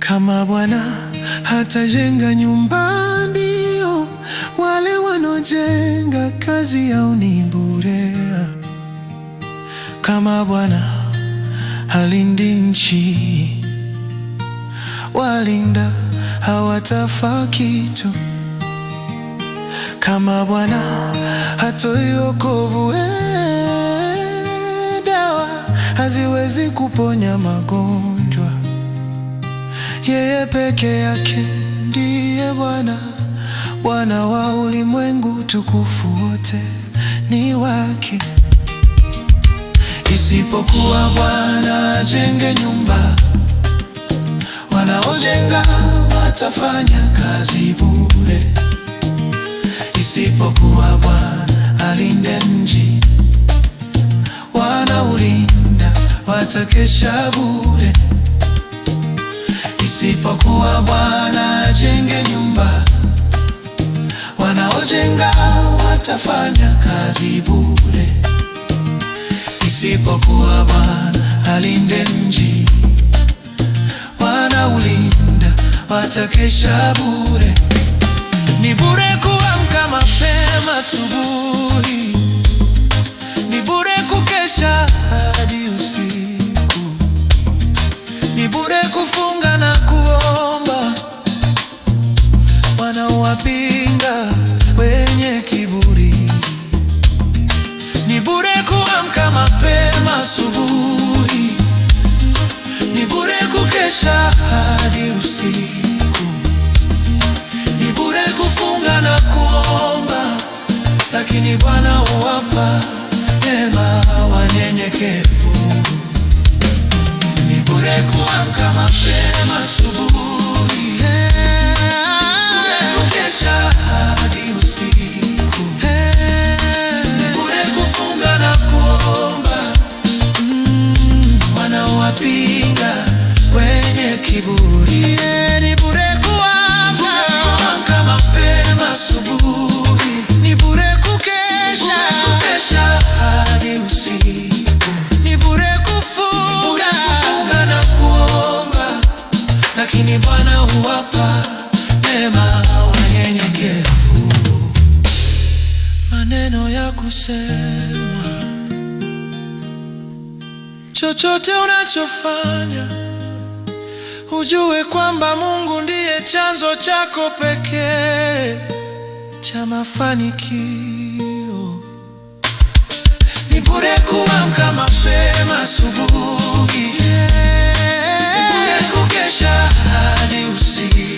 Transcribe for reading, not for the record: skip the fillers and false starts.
Kama Bwana hatajenga nyumba, ndio wale wanaojenga kazi yao ni bure. Kama Bwana halindi nchi, walinda hawatafaa kitu. Kama Bwana hatoi wokovu, dawa haziwezi kuponya magonjwa. Yeye peke yake ndiye Bwana, Bwana wa ulimwengu, tukufu wote ni wake. Isipokuwa Bwana ajenge nyumba, wanaojenga watafanya kazi bure. Isipokuwa Bwana alinde mji, wanaulinda watakesha bure. Isipokuwa Bwana ajenge nyumba, wanaojenga watafanya kazi bure. Isipokuwa Bwana alinde mji, wanaulinda watakesha bure. Ni bure kuamka mapema asubuhi, ni bure kukesha hadi usiku, ni bure kufunga na kuomba. Wanaowapinga wenye kiburi, ni bure kuamka mapema asubuhi, ni bure kukesha hadi usiku, ni bure kufunga na kuomba, lakini Bwana huwapa neema wanyenyekevu. Ni bure kuamka mapema asubuhi, bure kukesha hadi usiku, ni bure kufunga na kuomba. Wanaowapinga wenye kiburi, ni bure kuamka mapema asubuhi, ni bure kukesha hadi usiku, ni bure kufunga na kuomba, lakini Bwana huwapa neema wanyenyekevu. Maneno ya kusema, chochote unachofanya ujue kwamba Mungu ndiye chanzo chako pekee cha mafanikio. Ni bure kuamka mapema asubuhi, ni bure kukesha hadi usiku,